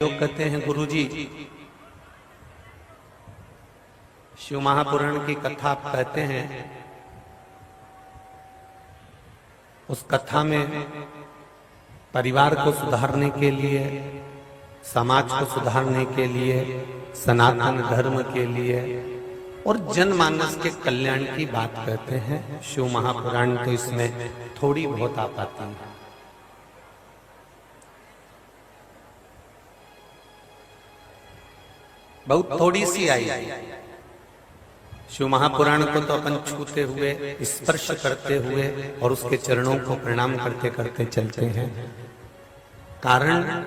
लोग कहते हैं गुरुजी शिव महापुराण की कथा आप कहते हैं, उस कथा में परिवार को सुधारने के लिए, समाज को सुधारने के लिए, सनातन धर्म के लिए और जनमानस के कल्याण की बात कहते हैं। शिव महापुराण तो इसमें थोड़ी बहुत आ पाती है। बहुत थोड़ी सी आई। शिव महापुराण को तो अपन छूते हुए, स्पर्श करते हुए और उसके चरणों को प्रणाम करते करते चलते हैं। कारण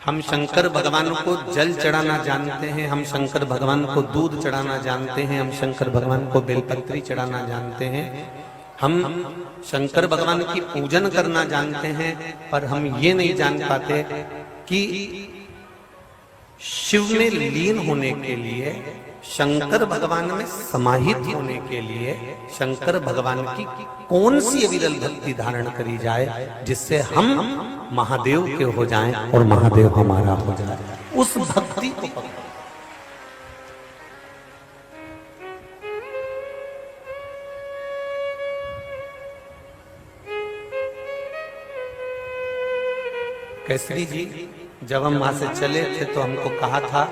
हम शंकर भगवान को जल चढ़ाना जानते हैं, हम शंकर भगवान को दूध चढ़ाना जानते हैं, हम शंकर भगवान को बेलपत्री चढ़ाना जानते हैं, हम शंकर भगवान की पूजन करना जानते हैं, पर हम ये नहीं जान पाते कि शिव में लीन होने के लिए, शंकर भगवान में समाहित होने के लिए शंकर भगवान की कौन सी अविरल भक्ति धारण करी जाए जिससे हम महादेव के हो जाएं और महादेव हमारा हो जाए। उस भक्ति को केसरी जी जब हम वहां से चले थे तो हमको कहा था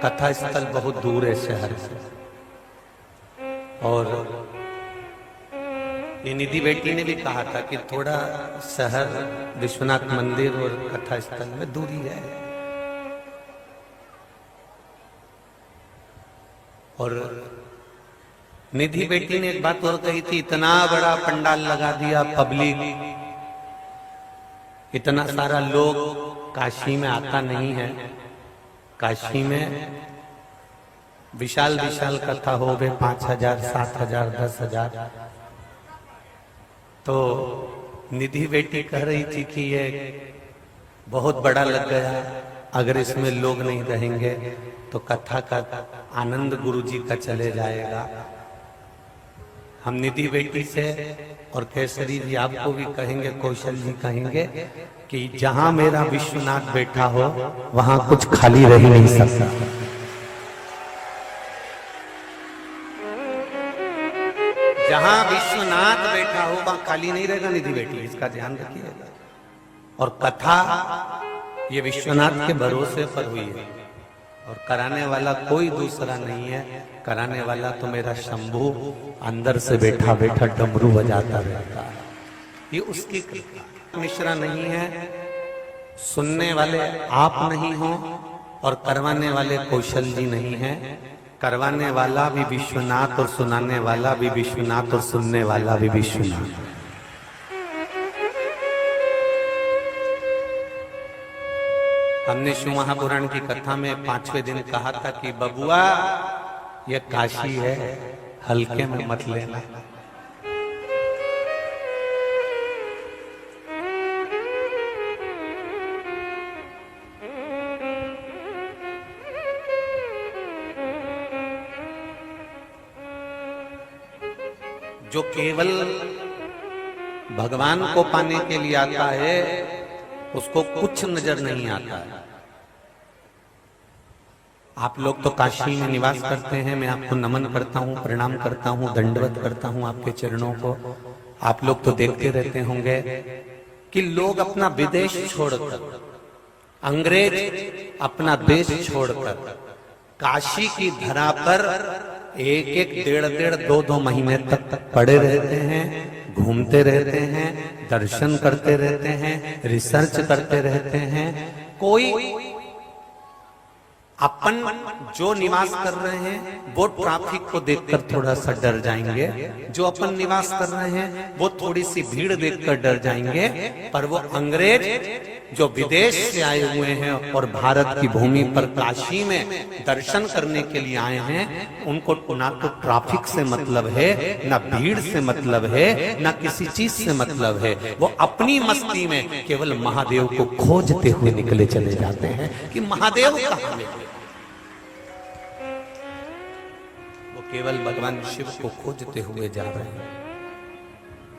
कथा स्थल बहुत दूर है शहर से, और ये निधि बेटी ने भी कहा था कि थोड़ा शहर विश्वनाथ मंदिर और कथा स्थल में दूरी है। और निधि बेटी ने एक बात और कही थी, इतना बड़ा पंडाल लगा दिया, पब्लिक इतना सारा लोग काशी में आता नहीं है। काशी में विशाल विशाल कथा हो गए, 5,000, 7,000, 10,000। तो निधि बेटी कह रही थी कि ये बहुत बड़ा लग गया, अगर इसमें लोग नहीं रहेंगे तो कथा का आनंद गुरुजी का चले जाएगा। हम निधि बेटी से और केसरी जी आपको भी कहेंगे, कौशल जी कहेंगे कि जहां मेरा विश्वनाथ बैठा हो वहां कुछ खाली रह ही नहीं सकता। जहां विश्वनाथ बैठा हो वहां खाली नहीं रहेगा निधि बेटी, इसका ध्यान रखिएगा। और कथा ये विश्वनाथ के भरोसे पर हुई है और कराने वाला कोई दूसरा नहीं है। कराने वाला तो मेरा शंभू अंदर से बैठा बैठा डमरू बजाता रहता है। ये उसकी कृपा। मिश्रा नहीं है, सुनने वाले आप नहीं हो और करवाने वाले कौशल जी नहीं है। करवाने वाला भी विश्वनाथ और सुनाने वाला भी विश्वनाथ और सुनने वाला भी विश्वनाथ। हमने शिव महापुराण की कथा में 5वें दिन कहा था कि बबुआ ये काशी है, हल्के में मत लेना। जो केवल भगवान को पाने के लिए आता है उसको कुछ नजर नहीं आता है। आप लोग तो काशी में निवास करते हैं, मैं आपको नमन करता हूँ, प्रणाम करता हूँ, दंडवत करता हूँ आपके चरणों को। आप लोग तो देखते रहते होंगे कि लोग अपना विदेश छोड़कर, अंग्रेज अपना देश छोड़कर काशी की धरा पर एक एक, डेढ़ डेढ़, 2-2 महीने तक पड़े रहते हैं, घूमते रहते हैं, दर्शन करते रहते हैं, रिसर्च करते रहते हैं। कोई अपन जो निवास कर रहे हैं वो ट्रैफिक को देखकर थोड़ा सा डर जाएंगे, जो अपन निवास कर रहे हैं वो थोड़ी सी भीड़ देखकर डर जाएंगे, पर वो अंग्रेज जो विदेश से आए हुए हैं और भारत की भूमि पर काशी में दर्शन करने के लिए आए हैं, उनको ना तो ट्रैफिक से मतलब है, ना भीड़ से मतलब है, ना किसी चीज से मतलब है। वो अपनी मस्ती में केवल महादेव को खोजते हुए निकले चले जाते हैं कि महादेव कहां है। वो केवल भगवान शिव को खोजते हुए जा रहे हैं,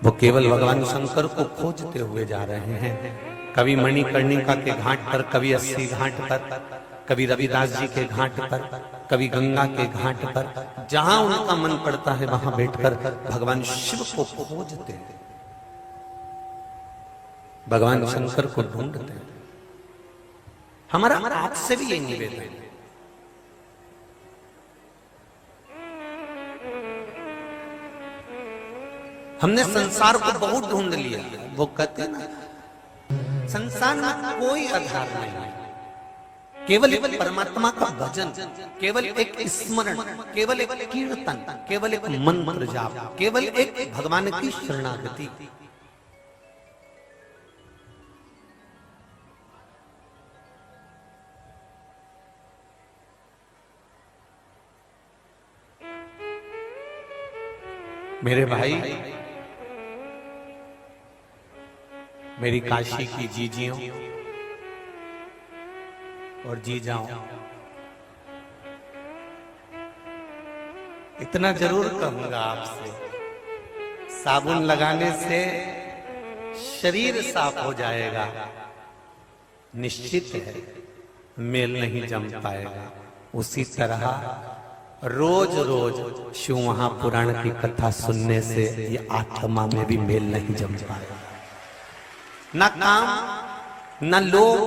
वो केवल भगवान शंकर को खोजते हुए जा रहे हैं। कभी मणिकर्णिका के घाट पर, कभी 80 घाट पर, कभी रविदास जी के घाट पर, कभी गंगा के घाट पर, जहां उनका मन पड़ता है वहां बैठकर भगवान शिव को खोजते हैं, भगवान शंकर को ढूंढते हैं। हमारा आपसे भी यही निवेदन है। हमने संसार को बहुत ढूंढ लिया। वो कहते हैं ना, संसार में कोई आधार नहीं है, केवल एक परमात्मा का भजन, केवल एक स्मरण, केवल एक कीर्तन, केवल एक मंत्र जाप, केवल एक भगवान की शरणागति। मेरे भाई, मेरी काशी की जीजियों और जीजाओं, इतना जरूर कहूंगा आपसे, साबुन लगाने से शरीर साफ हो जाएगा, निश्चित है मेल नहीं जम पाएगा। उसी तरह रोज रोज शिव महापुराण की कथा सुनने से ये आत्मा में भी मेल नहीं जम पाएगा। न काम, न लोभ,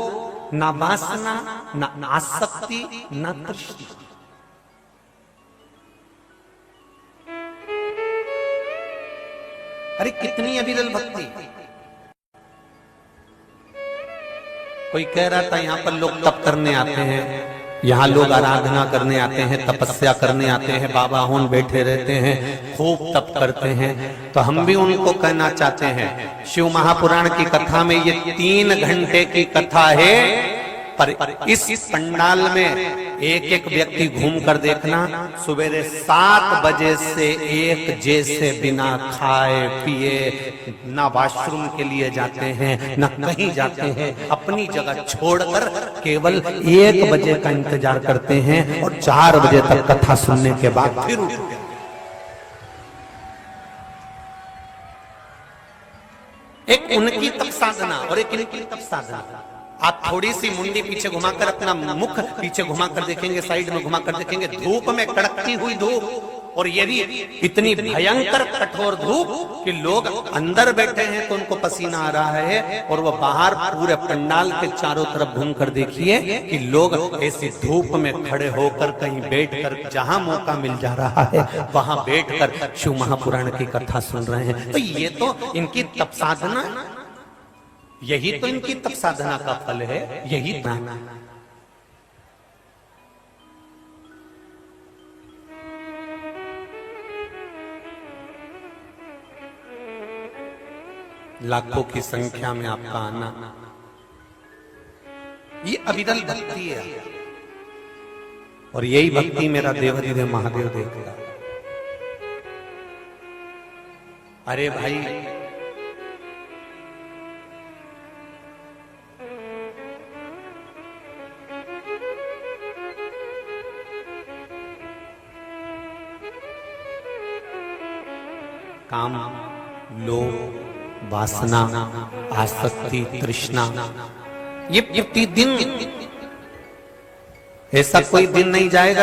न वासना, न आसक्ति, न तृष्णा। अरे कितनी अविरल भक्ति। कोई कह रहा था यहां पर लोग तप करने आते हैं, यहाँ लोग आराधना करने आते हैं, तपस्या करने आते हैं, बाबा होन बैठे रहते हैं, खूब तप करते हैं। तो हम भी उनको कहना चाहते हैं, शिव महापुराण की कथा में ये 3 घंटे की कथा है, पर इस पंडाल में एक एक व्यक्ति घूम कर देखना, सवेरे 7 बजे से एक जैसे बिना खाए पिए ना वॉशरूम के लिए जाते हैं, ना कहीं जाते हैं, अपनी जगह छोड़कर केवल 1 बजे का इंतजार करते हैं और 4 बजे तक कथा सुनने के बाद फिर उठते हैं। एक उनकी तप साधना और एक इनकी तप साधना। आप थोड़ी सी मुंडी पीछे घुमाकर, अपना मुख पीछे घुमाकर देखेंगे, साइड में घुमाकर देखेंगे, धूप में कड़कती हुई धूप, और ये भी इतनी भयंकर कठोर धूप कि लोग अंदर बैठे हैं तो उनको पसीना आ रहा है, और वो बाहर पूरे पंडाल के चारों तरफ घूमकर देखिए कि लोग ऐसी धूप में खड़े होकर कहीं बैठकर, जहां मौका मिल जा रहा है वहां बैठकर शिव महापुराण की कथा सुन रहे हैं। तो ये तो इनकी तप साधना, यही तो इनकी तप साधना का फल है, यही ना। लाखों की संख्या में आपका आना, ये अविरल भक्ति है, और यही भक्ति मेरा देवाधिदेव महादेव देखेगा। अरे भाई, काम, लोभ, वासना, आसक्ति, तृष्णा, ये प्रतिदिन, ऐसा कोई दिन नहीं जाएगा